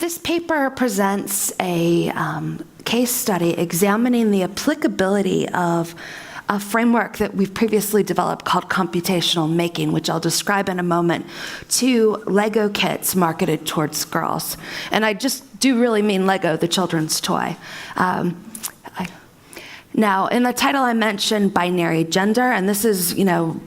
This paper presents a case study examining the applicability of a framework that we've previously developed called computational making, which I'll describe in a moment, to Lego kits marketed towards girls. And I just do really mean Lego, the children's toy. Now, in the title I mentioned binary gender, and this is,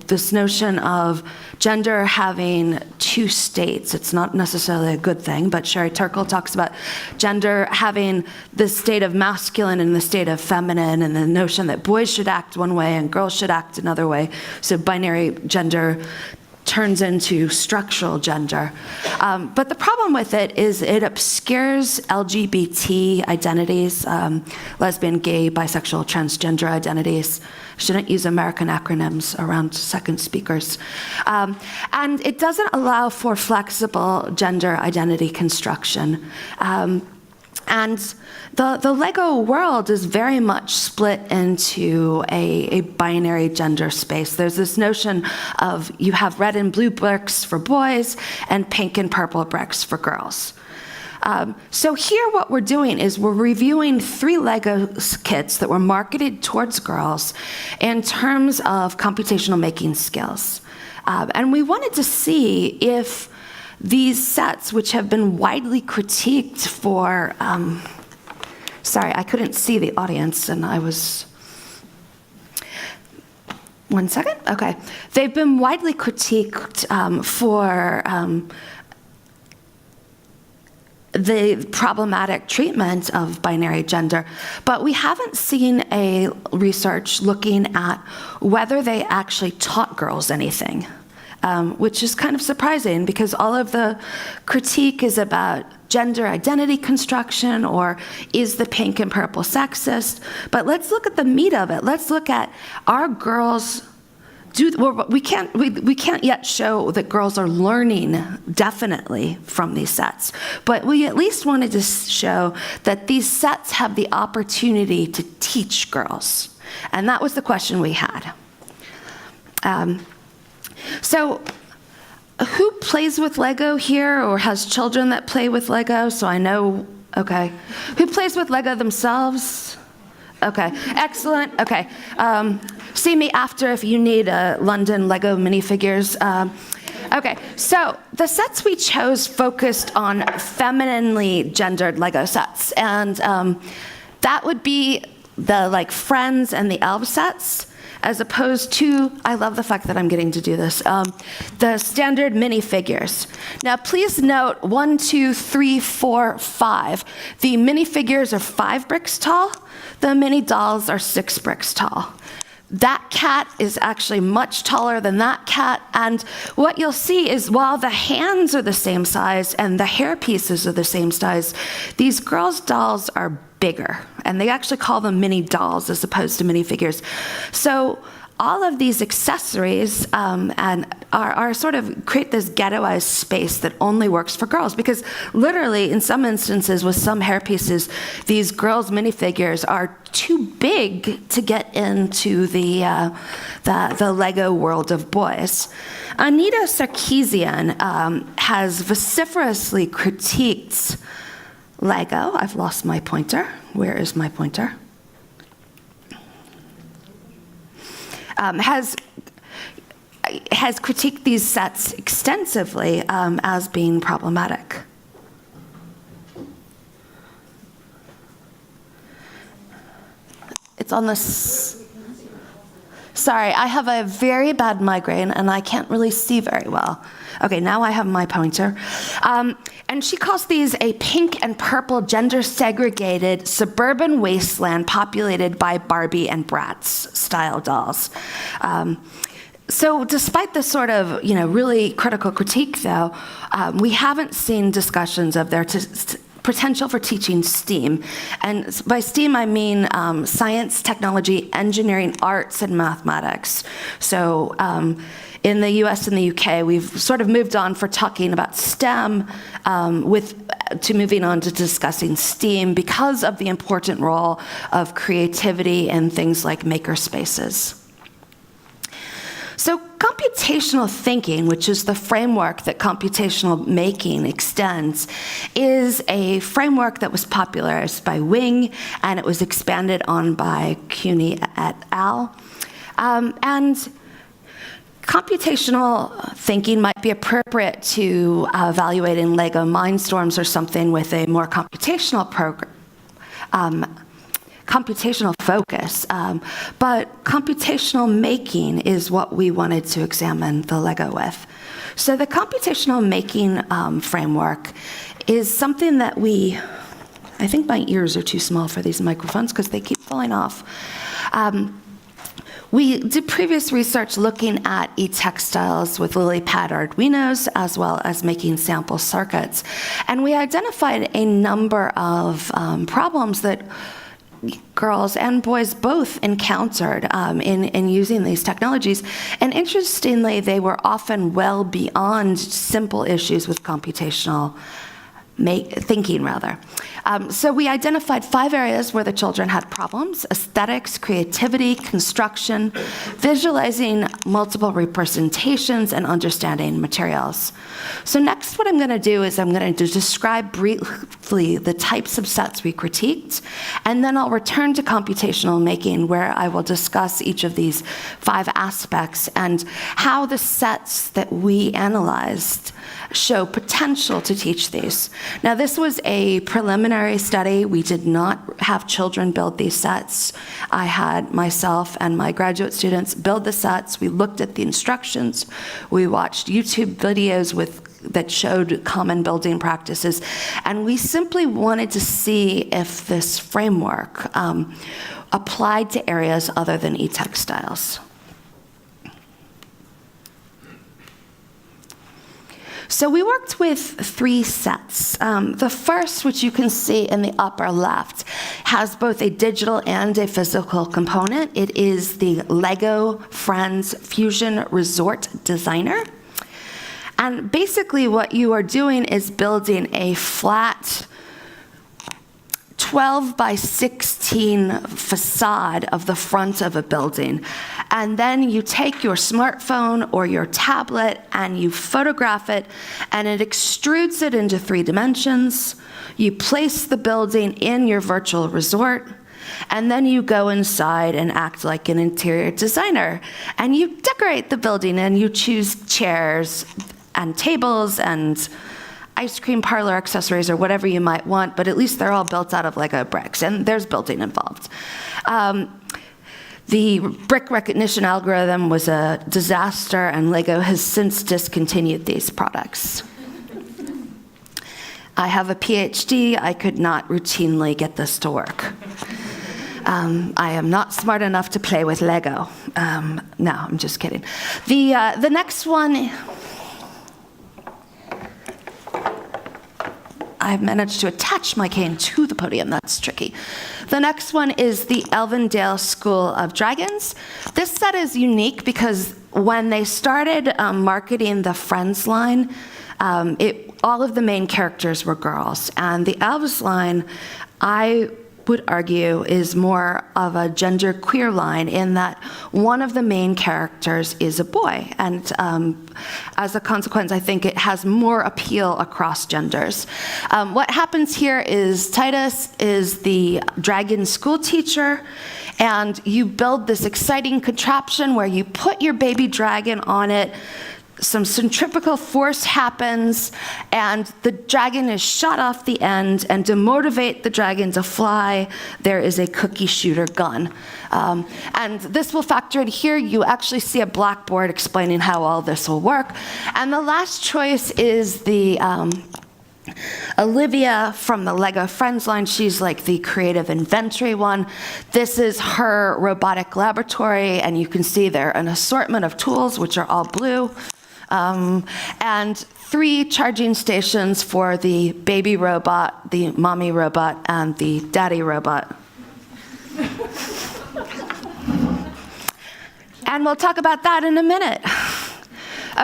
this notion of gender having two states. It's not necessarily a good thing, but Sherry Turkle talks about gender having the state of masculine and the state of feminine, and the notion that boys should act one way and girls should act another way. So binary gender turns into structural gender. But the problem with it is it obscures LGBT identities, lesbian, gay, bisexual, transgender identities. Shouldn't use American acronyms around second speakers. And it doesn't allow for flexible gender identity construction. And the Lego world is very much split into a binary gender space. There's this notion of you have red and blue bricks for boys and pink and purple bricks for girls. So here what we're doing is we're reviewing 3 Lego kits that were marketed towards girls in terms of computational making skills. And we wanted to see if these sets, which have been widely critiqued for, sorry, I couldn't see the audience and I was, one second, okay. They've been widely critiqued for the problematic treatment of binary gender, but we haven't seen a research looking at whether they actually taught girls anything. Which is kind of surprising because all of the critique is about gender identity construction or is the pink and purple sexist. But let's look at the meat of it. Let's look at, are girls, we can't yet show that girls are learning definitely from these sets, but we at least wanted to show that these sets have the opportunity to teach girls. And that was the question we had. So who plays with Lego here or has children that play with Lego? So I know, okay. Who plays with Lego themselves? Okay, excellent, okay. See me after if you need London Lego minifigures. Okay, so the sets we chose focused on femininely gendered Lego sets. And that would be the Friends and the Elf sets, as opposed to, I love the fact that I'm getting to do this, the standard minifigures. Now please note 1, 2, 3, 4, 5. The minifigures are 5 bricks tall, the mini dolls are 6 bricks tall. That cat is actually much taller than that cat, and what you'll see is while the hands are the same size and the hair pieces are the same size, these girls' dolls are bigger, and they actually call them mini dolls as opposed to minifigures. So all of these accessories are sort of create this ghettoized space that only works for girls, because literally in some instances with some hair pieces, these girls' minifigures are too big to get into the Lego world of boys. Anita Sarkeesian has vociferously critiqued Lego. I've lost my pointer. Where is my pointer? Has critiqued these sets extensively as being problematic. It's on this. Sorry, I have a very bad migraine and I can't really see very well. Okay, now I have my pointer. And she calls these a pink and purple gender-segregated suburban wasteland populated by Barbie and Bratz style dolls. So despite this sort of, really critical critique though, we haven't seen discussions of their potential for teaching STEAM. And by STEAM, I mean science, technology, engineering, arts, and mathematics. So in the US and the UK, we've sort of moved on for talking about STEM to moving on to discussing STEAM because of the important role of creativity in things like maker spaces. So computational thinking, which is the framework that computational making extends, is a framework that was popularized by Wing, and it was expanded on by CUNY et al. And computational thinking might be appropriate to evaluating Lego Mindstorms or something with a more computational focus, but computational making is what we wanted to examine the Lego with. So the computational making framework is something that I think my ears are too small for these microphones because they keep falling off. We did previous research looking at e-textiles with LilyPad Arduinos, as well as making sample circuits. And we identified a number of problems that girls and boys both encountered in using these technologies. And interestingly, they were often well beyond simple issues with computational thinking. So we identified 5 areas where the children had problems: aesthetics, creativity, construction, visualizing multiple representations, and understanding materials. So next what I'm going to do is I'm going to describe briefly the types of sets we critiqued, and then I'll return to computational making, where I will discuss each of these 5 aspects and how the sets that we analyzed show potential to teach these. Now, this was a preliminary study. We did not have children build these sets. I had myself and my graduate students build the sets. We looked at the instructions. We watched YouTube videos that showed common building practices. And we simply wanted to see if this framework applied to areas other than e-textiles. So we worked with 3 sets. The first, which you can see in the upper left, has both a digital and a physical component. It is the Lego Friends Fusion Resort Designer. And basically what you are doing is building a flat 12 by 16 facade of the front of a building. And then you take your smartphone or your tablet and you photograph it, and it extrudes it into 3 dimensions. You place the building in your virtual resort, and then you go inside and act like an interior designer. And you decorate the building, and you choose chairs and tables and ice cream parlor accessories or whatever you might want, but at least they're all built out of Lego bricks, and there's building involved. The brick recognition algorithm was a disaster, and Lego has since discontinued these products. I have a PhD. I could not routinely get this to work. I am not smart enough to play with Lego. No, I'm just kidding. The next one, I've managed to attach my cane to the podium. That's tricky. The next one is the Elvendale School of Dragons. This set is unique because when they started marketing the Friends line, all of the main characters were girls. And the Elves line, I would argue, is more of a gender-queer line in that one of the main characters is a boy. And as a consequence, I think it has more appeal across genders. What happens here is Titus is the dragon school teacher, and you build this exciting contraption where you put your baby dragon on it. Some centrifugal force happens, and the dragon is shot off the end, and to motivate the dragon to fly, there is a cookie shooter gun. And this will factor in here. You actually see a blackboard explaining how all this will work. And the last choice is the Olivia from the Lego Friends line. She's like the creative inventory one. This is her robotic laboratory, and you can see there an assortment of tools, which are all blue. And 3 charging stations for the baby robot, the mommy robot, and the daddy robot. And we'll talk about that in a minute.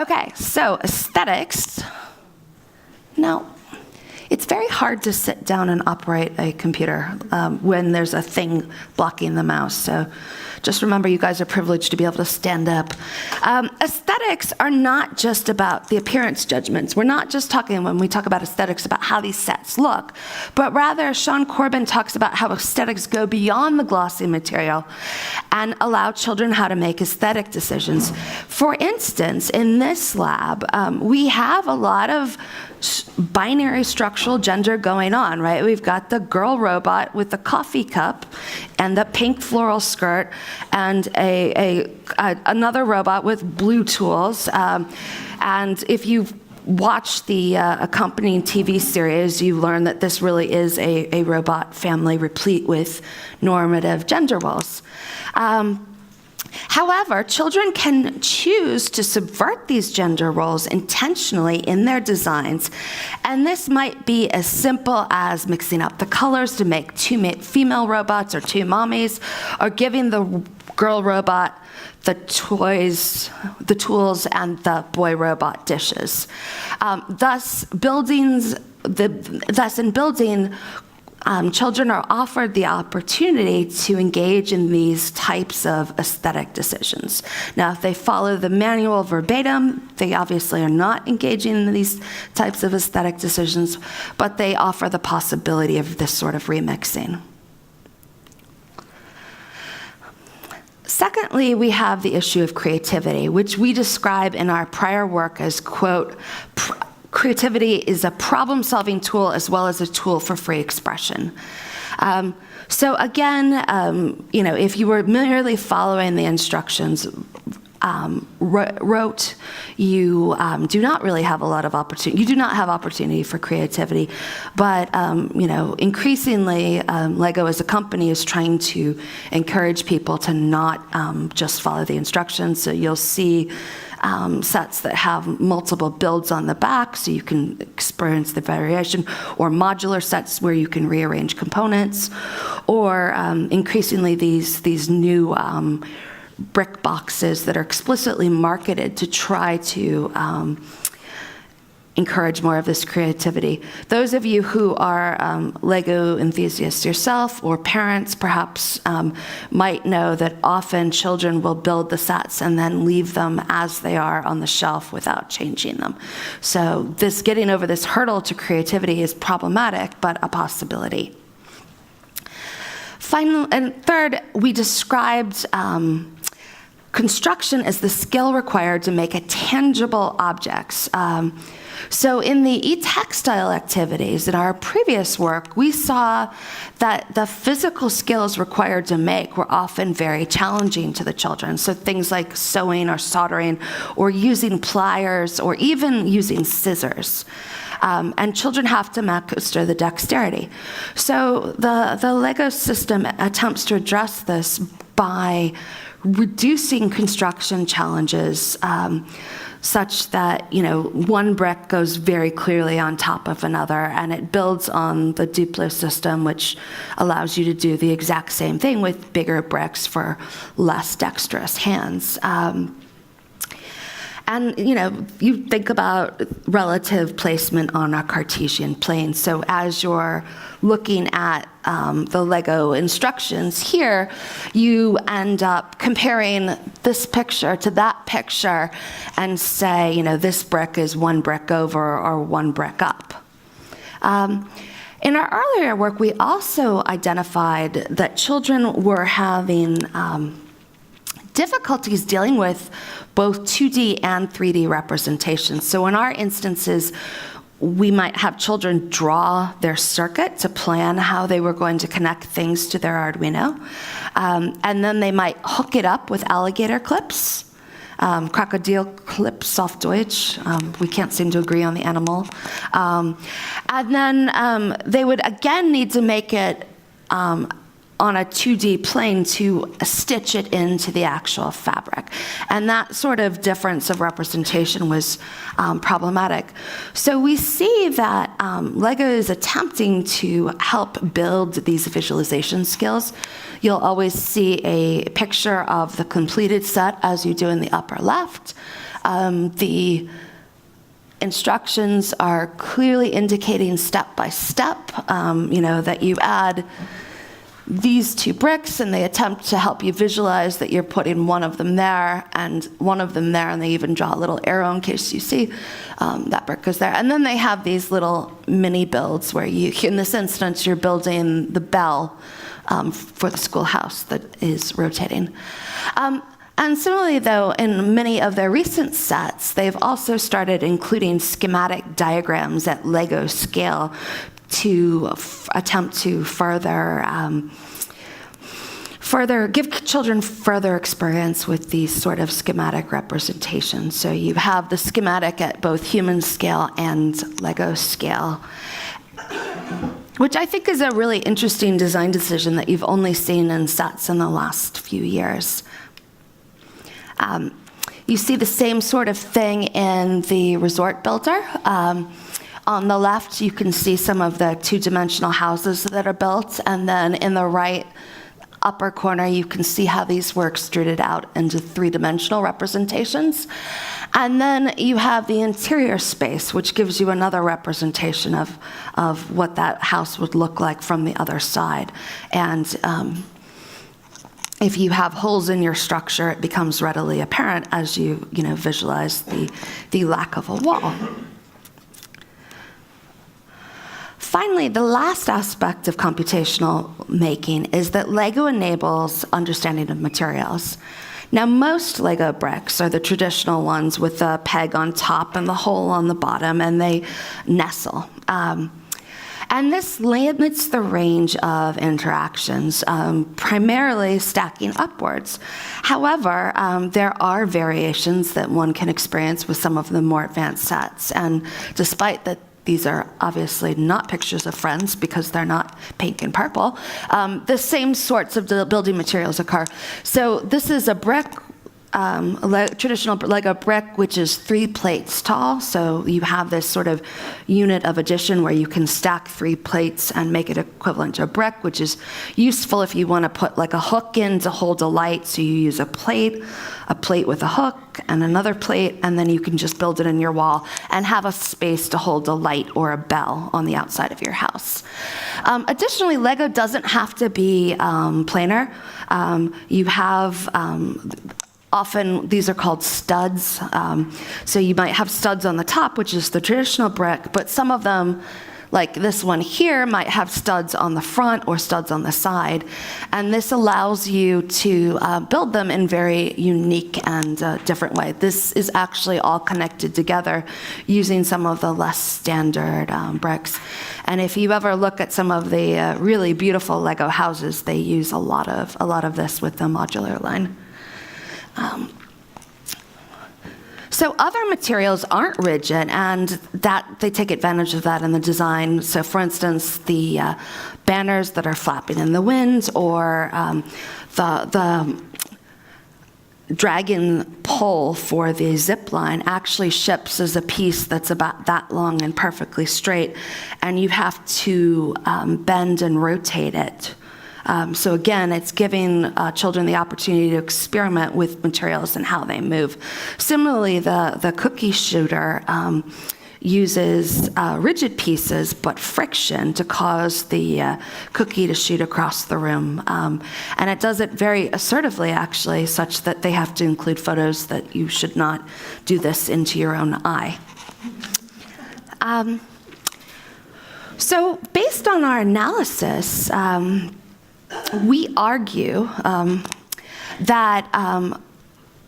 Okay, so aesthetics. Now, it it's very hard to sit down and operate a computer when there's a thing blocking the mouse. So just remember, you guys are privileged to be able to stand up. Aesthetics are not just about the appearance judgments. We're not just talking, when we talk about aesthetics, about how these sets look, but rather Sean Corbin talks about how aesthetics go beyond the glossy material and allow children how to make aesthetic decisions. For instance, in this lab, we have a lot of binary structural gender going on, right? We've got the girl robot with the coffee cup and the pink floral skirt, and another robot with blue tools. And if you've watched the accompanying TV series, you learn that this really is a robot family replete with normative gender roles. However, children can choose to subvert these gender roles intentionally in their designs, and this might be as simple as mixing up the colors to make two female robots or two mommies, or giving the girl robot the tools and the boy robot dishes. Thus, in building, children are offered the opportunity to engage in these types of aesthetic decisions. Now, if they follow the manual verbatim, they obviously are not engaging in these types of aesthetic decisions, but they offer the possibility of this sort of remixing. Secondly, we have the issue of creativity, which we describe in our prior work as, quote, creativity is a problem-solving tool as well as a tool for free expression. So again, if you were merely following the instructions wrote, you do not really have a lot of opportunity. You do not have opportunity for creativity, but increasingly, Lego as a company is trying to encourage people to not just follow the instructions. So you'll see sets that have multiple builds on the back, so you can experience the variation, or modular sets where you can rearrange components, or increasingly these new brick boxes that are explicitly marketed to try to encourage more of this creativity. Those of you who are Lego enthusiasts yourself, or parents perhaps, might know that often children will build the sets and then leave them as they are on the shelf without changing them. So getting over this hurdle to creativity is problematic, but a possibility. Finally, and third, we described construction as the skill required to make tangible objects. So in the e-textile activities in our previous work, we saw that the physical skills required to make were often very challenging to the children. So things like sewing or soldering, or using pliers, or even using scissors. And children have to master the dexterity. So the Lego system attempts to address this by reducing construction challenges such that, one brick goes very clearly on top of another, and it builds on the Duplo system, which allows you to do the exact same thing with bigger bricks for less dexterous hands. And, you think about relative placement on a Cartesian plane. So as you're looking at the Lego instructions here, you end up comparing this picture to that picture and say, this brick is one brick over or one brick up. In our earlier work, we also identified that children were having difficulties dealing with both 2D and 3D representations. So in our instances, we might have children draw their circuit to plan how they were going to connect things to their Arduino. And then they might hook it up with alligator clips, crocodile clips auf Deutsch. We can't seem to agree on the animal. And then they would again need to make it on a 2D plane to stitch it into the actual fabric. And that sort of difference of representation was problematic. So we see that Lego is attempting to help build these visualization skills. You'll always see a picture of the completed set as you do in the upper left. The instructions are clearly indicating step by step, that you add these 2 bricks, and they attempt to help you visualize that you're putting one of them there and one of them there, and they even draw a little arrow in case you see that brick goes there. And then they have these little mini builds where in this instance, you're building the bell for the schoolhouse that is rotating. And similarly, though, in many of their recent sets, they've also started including schematic diagrams at Lego scale to attempt to give children further experience with these sort of schematic representations. So you have the schematic at both human scale and Lego scale, which I think is a really interesting design decision that you've only seen in sets in the last few years. You see the same sort of thing in the resort builder. On the left, you can see some of the 2-dimensional houses that are built, and then in the right upper corner, you can see how these were extruded out into 3-dimensional representations. And then you have the interior space, which gives you another representation of what that house would look like from the other side. And if you have holes in your structure, it becomes readily apparent as you visualize the lack of a wall. Finally, the last aspect of computational making is that Lego enables understanding of materials. Now, most Lego bricks are the traditional ones with the peg on top and the hole on the bottom, and they nestle. And this limits the range of interactions, primarily stacking upwards. However, there are variations that one can experience with some of the more advanced sets. And despite that these are obviously not pictures of friends because they're not pink and purple, the same sorts of building materials occur. So this is a brick, traditional Lego brick, which is 3 plates tall. So you have this sort of unit of addition where you can stack 3 plates and make it equivalent to a brick, which is useful if you want to put like a hook in to hold a light. So you use a plate with a hook and another plate, and then you can just build it in your wall and have a space to hold a light or a bell on the outside of your house. Additionally, Lego doesn't have to be planar. You have often, these are called studs. So you might have studs on the top, which is the traditional brick, but some of them, like this one here, might have studs on the front or studs on the side. And this allows you to build them in very unique and different way. This is actually all connected together using some of the less standard bricks. And if you ever look at some of the really beautiful Lego houses, they use a lot of this with the modular line. So other materials aren't rigid, and that they take advantage of that in the design. So for instance, the banners that are flapping in the wind, or the dragon pole for the zip line actually ships as a piece that's about that long and perfectly straight, and you have to bend and rotate it. So again, it's giving children the opportunity to experiment with materials and how they move. Similarly, the cookie shooter uses rigid pieces, but friction to cause the cookie to shoot across the room. And it does it very assertively, actually, such that they have to include photos that you should not do this into your own eye. So based on our analysis, we argue that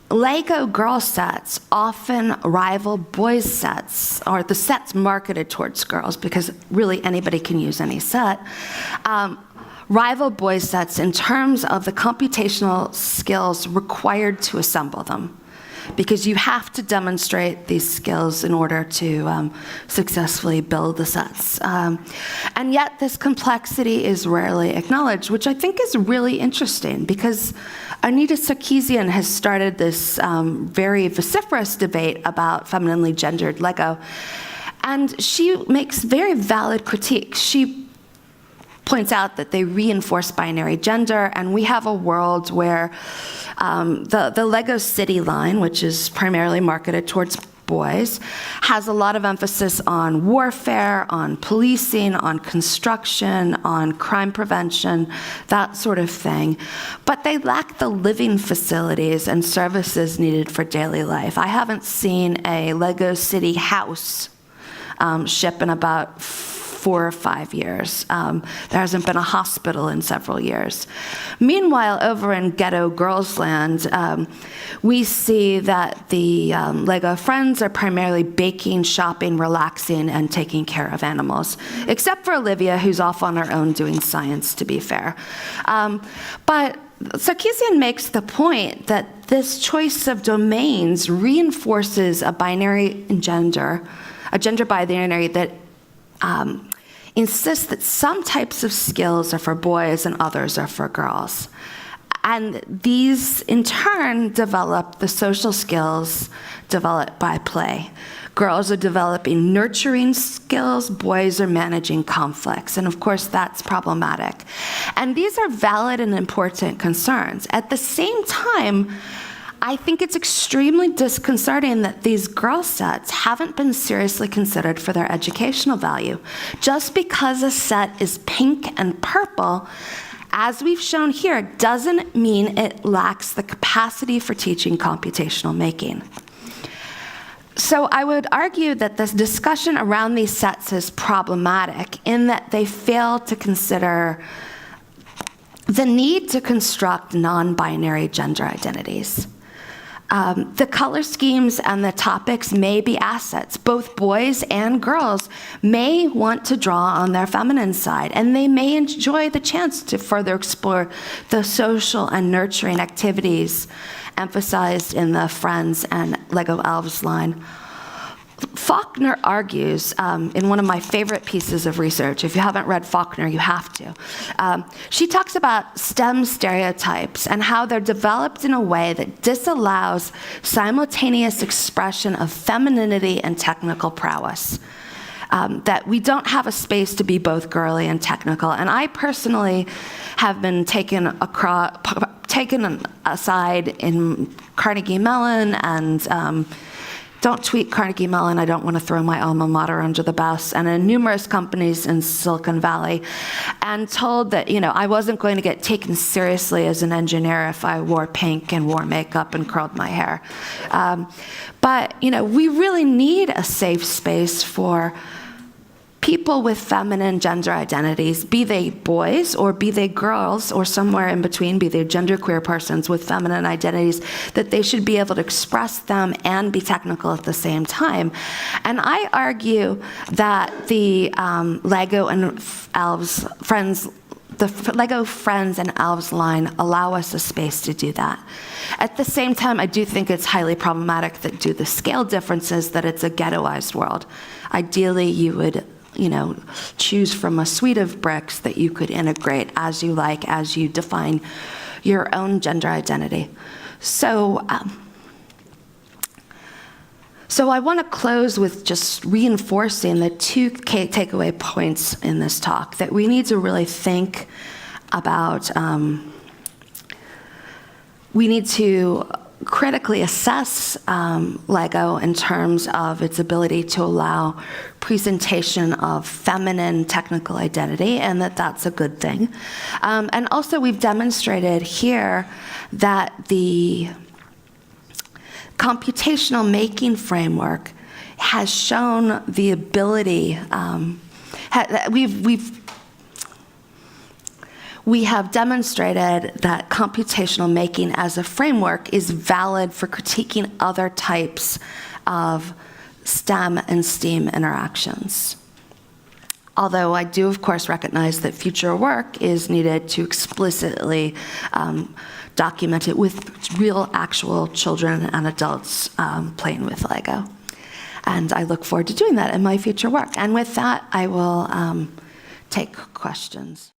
Lego girl sets often rival boys sets, or the sets marketed towards girls, because really anybody can use any set, rival boys sets in terms of the computational skills required to assemble them, because you have to demonstrate these skills in order to successfully build the sets. And yet this complexity is rarely acknowledged, which I think is really interesting, because Anita Sarkeesian has started this very vociferous debate about femininely gendered Lego. And she makes very valid critiques. She points out that they reinforce binary gender, and we have a world where the Lego City line, which is primarily marketed towards boys, has a lot of emphasis on warfare, on policing, on construction, on crime prevention, that sort of thing. But they lack the living facilities and services needed for daily life. I haven't seen a Lego City house ship in about 4 or 5 years. There hasn't been a hospital in several years. Meanwhile, over in Ghetto Girls Land, we see that the Lego friends are primarily baking, shopping, relaxing, and taking care of animals, except for Olivia, who's off on her own doing science, to be fair. But Sarkisian makes the point that this choice of domains reinforces a gender binary that insists that some types of skills are for boys and others are for girls. And these, in turn, develop the social skills developed by play. Girls are developing nurturing skills, boys are managing conflicts, and of course that's problematic. And these are valid and important concerns. At the same time, I think it's extremely disconcerting that these girl sets haven't been seriously considered for their educational value. Just because a set is pink and purple, as we've shown here, doesn't mean it lacks the capacity for teaching computational making. So I would argue that this discussion around these sets is problematic in that they fail to consider the need to construct non-binary gender identities. The color schemes and the topics may be assets. Both boys and girls may want to draw on their feminine side, and they may enjoy the chance to further explore the social and nurturing activities emphasized in the Friends and Lego Elves line. Faulkner argues in one of my favorite pieces of research. If you haven't read Faulkner, you have to. She talks about STEM stereotypes and how they're developed in a way that disallows simultaneous expression of femininity and technical prowess. That we don't have a space to be both girly and technical. And I personally have been taken aside in Carnegie Mellon and don't tweet Carnegie Mellon, I don't want to throw my alma mater under the bus, and in numerous companies in Silicon Valley, and told that, I wasn't going to get taken seriously as an engineer if I wore pink and wore makeup and curled my hair. But, we really need a safe space for people with feminine gender identities, be they boys or be they girls or somewhere in between, be they genderqueer persons with feminine identities, that they should be able to express them and be technical at the same time. And I argue that the Lego and Elves Friends, the Lego Friends and Elves line allow us a space to do that. At the same time, I do think it's highly problematic that due to the scale differences that it's a ghettoized world. Ideally, you would choose from a suite of bricks that you could integrate as you like, as you define your own gender identity. So I want to close with just reinforcing the two key takeaway points in this talk, that we need to really think about, we need to critically assess Lego in terms of its ability to allow presentation of feminine technical identity, and that's a good thing. And also we've demonstrated here that the computational making framework has shown the ability, we have demonstrated that computational making as a framework is valid for critiquing other types of STEM and STEAM interactions. Although I do, of course, recognize that future work is needed to explicitly document it with real, actual children and adults playing with Lego. And I look forward to doing that in my future work. And with that, I will take questions.